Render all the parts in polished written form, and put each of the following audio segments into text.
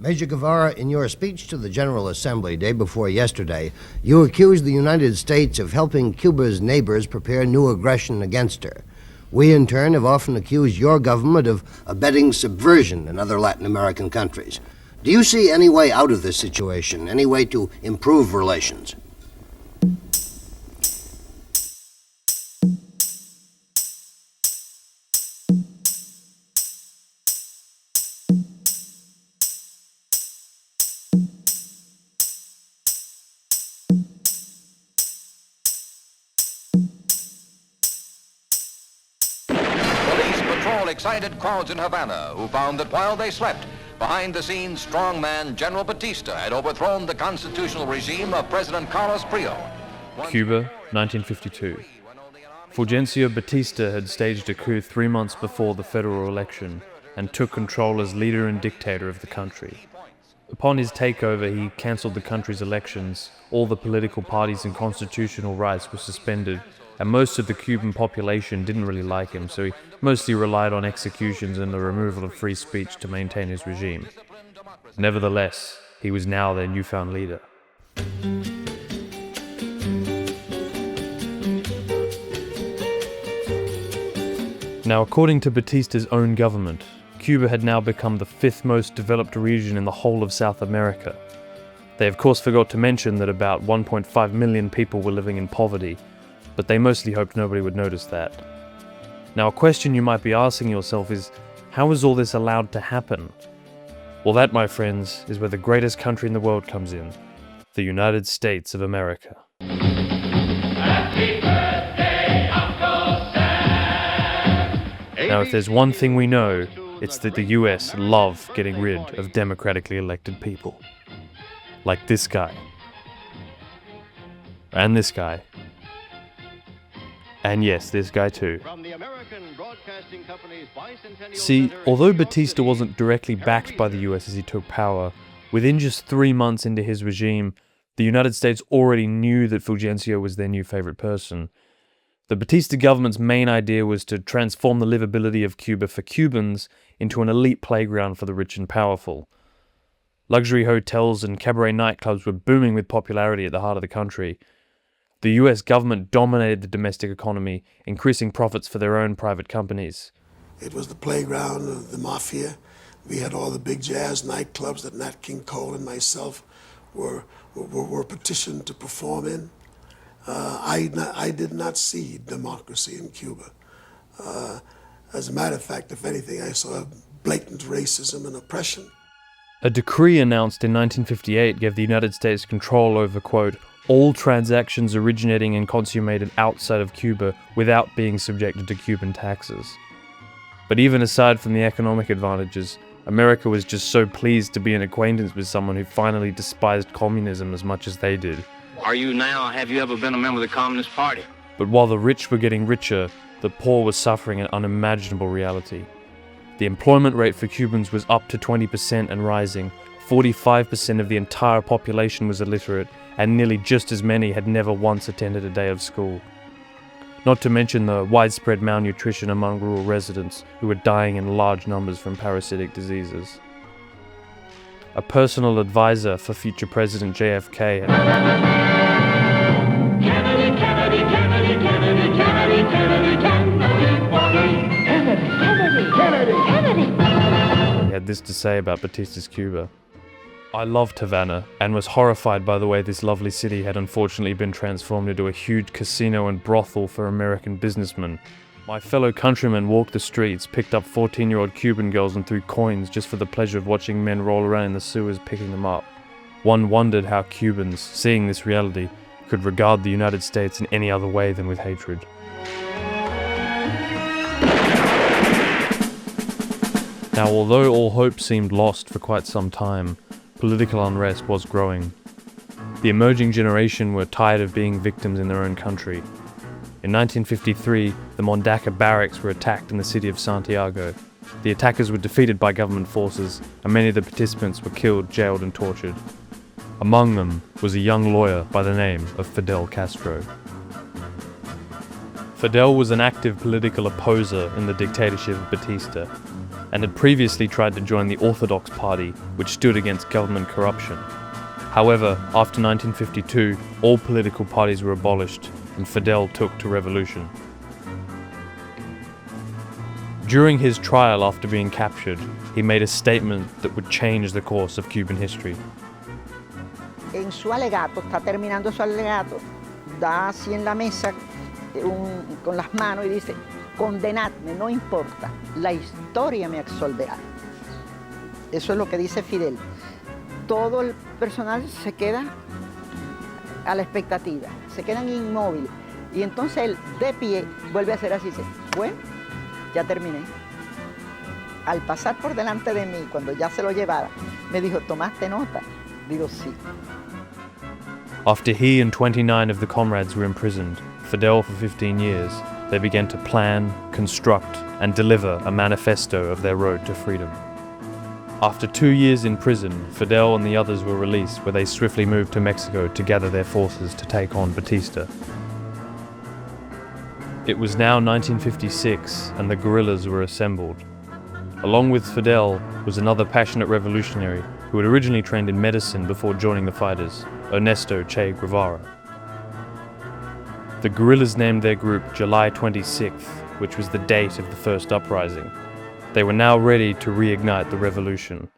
Major Guevara, in your speech to the General Assembly day before yesterday, you accused the United States of helping Cuba's neighbors prepare new aggression against her. We, in turn, have often accused your government of abetting subversion in other Latin American countries. Do you see any way out of this situation, any way to improve relations? Excited crowds in Havana who found that while they slept, behind the scenes strongman General Batista had overthrown the constitutional regime of President Carlos Prio. Cuba, 1952. Fulgencio Batista had staged a coup 3 months before the federal election and took control as leader and dictator of the country. Upon his takeover, he cancelled the country's elections, all the political parties and constitutional rights were suspended, and most of the Cuban population didn't really like him, so he mostly relied on executions and the removal of free speech to maintain his regime. Nevertheless, he was now their newfound leader. Now, according to Batista's own government, Cuba had now become the 5th most developed region in the whole of South America. They of course forgot to mention that about 1.5 million people were living in poverty, but they mostly hoped nobody would notice that. Now, a question you might be asking yourself is, how is all this allowed to happen? Well, that, my friends, is where the greatest country in the world comes in, the United States of America. Happy birthday, Uncle Sam! Now, if there's one thing we know, it's that the US love getting rid of democratically elected people. Like this guy. And this guy. And yes, this guy too. See, although Batista wasn't directly backed by the US as he took power, within just 3 months into his regime, the United States already knew that Fulgencio was their new favorite person. The Batista government's main idea was to transform the livability of Cuba for Cubans into an elite playground for the rich and powerful. Luxury hotels and cabaret nightclubs were booming with popularity at the heart of the country. The US government dominated the domestic economy, increasing profits for their own private companies. It was the playground of the mafia. We had all the big jazz nightclubs that Nat King Cole and myself were petitioned to perform in. I did not see democracy in Cuba. As a matter of fact, if anything, I saw blatant racism and oppression. A decree announced in 1958 gave the United States control over, quote, all transactions originating and consummated outside of Cuba without being subjected to Cuban taxes. But even aside from the economic advantages, America was just so pleased to be an acquaintance with someone who finally despised communism as much as they did. Are you now? Have you ever been a member of the Communist Party? But while the rich were getting richer, the poor were suffering an unimaginable reality. The employment rate for Cubans was up to 20% and rising. 45% of the entire population was illiterate, and nearly just as many had never once attended a day of school. Not to mention the widespread malnutrition among rural residents who were dying in large numbers from parasitic diseases. A personal advisor for future President JFK had this to say about Batista's Cuba. I loved Havana, and was horrified by the way this lovely city had unfortunately been transformed into a huge casino and brothel for American businessmen. My fellow countrymen walked the streets, picked up 14-year-old Cuban girls and threw coins just for the pleasure of watching men roll around in the sewers picking them up. One wondered how Cubans, seeing this reality, could regard the United States in any other way than with hatred. Now, although all hope seemed lost for quite some time, political unrest was growing. The emerging generation were tired of being victims in their own country. In 1953, the Mondaca barracks were attacked in the city of Santiago. The attackers were defeated by government forces, and many of the participants were killed, jailed, and tortured. Among them was a young lawyer by the name of Fidel Castro. Fidel was an active political opposer in the dictatorship of Batista. and had previously tried to join the Orthodox Party, which stood against government corruption. However, after 1952, all political parties were abolished, and Fidel took to revolution. During his trial after being captured, he made a statement that would change the course of Cuban history. En su alegato, está terminando su alegato, da así en la mesa con las manos y dice: condenadme, no importa, la historia me absolverá. Eso es lo que dice Fidel. Todo el personal se queda a la expectativa, se quedan inmóviles. Y entonces él, de pie, vuelve a hacer así, dice: bueno, ya terminé. Al pasar por delante de mí, cuando ya se lo llevara, me dijo: ¿tomaste nota? Digo, sí. After he and 29 of the comrades were imprisoned, Fidel for 15 years, they began to plan, construct, and deliver a manifesto of their road to freedom. After 2 years in prison, Fidel and the others were released, where they swiftly moved to Mexico to gather their forces to take on Batista. It was now 1956, and the guerrillas were assembled. Along with Fidel was another passionate revolutionary who had originally trained in medicine before joining the fighters, Ernesto Che Guevara. The guerrillas named their group July 26th, which was the date of the first uprising. They were now ready to reignite the revolution.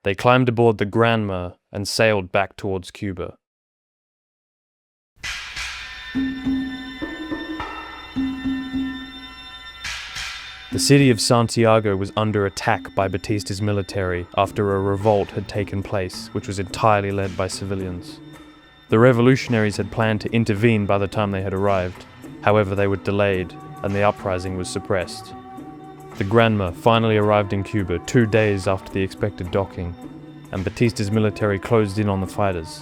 They climbed aboard the Granma and sailed back towards Cuba. The city of Santiago was under attack by Batista's military after a revolt had taken place, which was entirely led by civilians. The revolutionaries had planned to intervene by the time they had arrived. However, they were delayed, and the uprising was suppressed. The Granma finally arrived in Cuba 2 days after the expected docking, and Batista's military closed in on the fighters.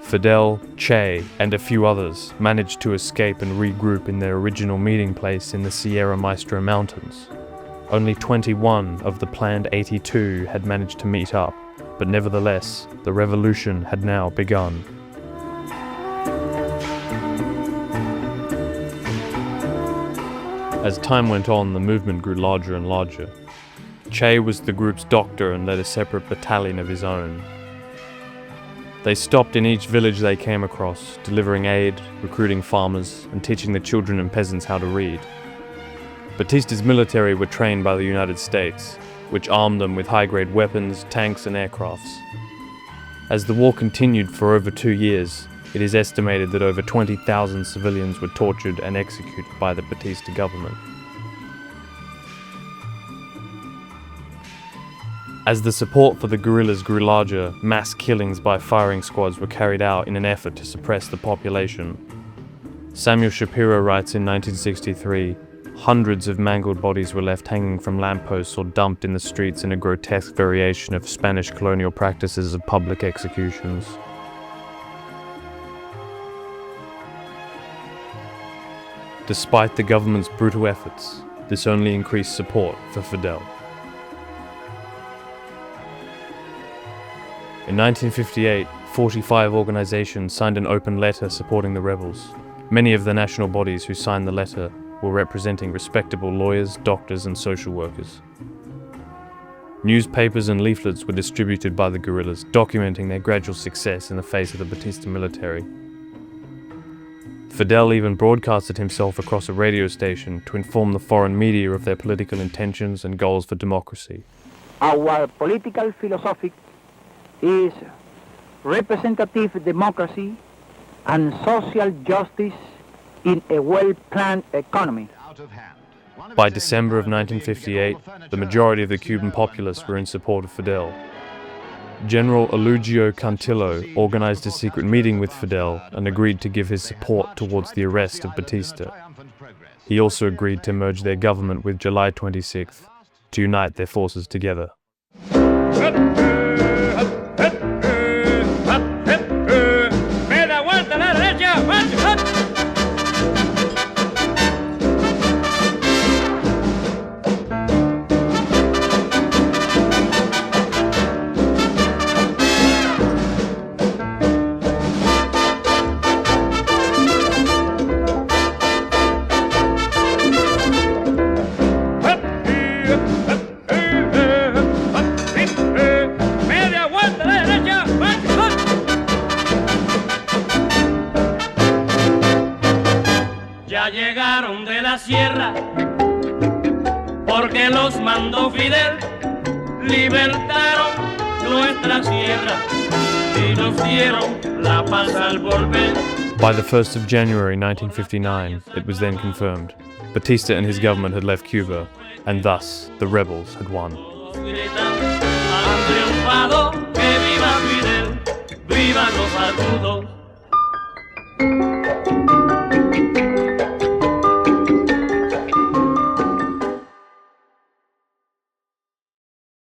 Fidel, Che, and a few others managed to escape and regroup in their original meeting place in the Sierra Maestra Mountains. Only 21 of the planned 82 had managed to meet up, but nevertheless, the revolution had now begun. As time went on, the movement grew larger and larger. Che was the group's doctor and led a separate battalion of his own. They stopped in each village they came across, delivering aid, recruiting farmers, and teaching the children and peasants how to read. Batista's military were trained by the United States, which armed them with high-grade weapons, tanks, and aircrafts. As the war continued for over 2 years, it is estimated that over 20,000 civilians were tortured and executed by the Batista government. As the support for the guerrillas grew larger, mass killings by firing squads were carried out in an effort to suppress the population. Samuel Shapiro writes in 1963, hundreds of mangled bodies were left hanging from lampposts or dumped in the streets in a grotesque variation of Spanish colonial practices of public executions. Despite the government's brutal efforts, this only increased support for Fidel. In 1958, 45 organizations signed an open letter supporting the rebels. Many of the national bodies who signed the letter were representing respectable lawyers, doctors, and social workers. Newspapers and leaflets were distributed by the guerrillas, documenting their gradual success in the face of the Batista military. Fidel even broadcasted himself across a radio station to inform the foreign media of their political intentions and goals for democracy. Our political philosophy is representative democracy and social justice in a well-planned economy. By December of 1958, the majority of the Cuban populace were in support of Fidel. General Eulogio Cantillo organized a secret meeting with Fidel and agreed to give his support towards the arrest of Batista. He also agreed to merge their government with July 26th to unite their forces together. la sierra, porque los mandó Fidel, libertaron nuestra sierra y nos dieron la paz al volver. By the 1st of January 1959, it was then confirmed. Batista and his government had left Cuba, and thus the rebels had won. Han triunfado, que viva Fidel, vivan los barbudos.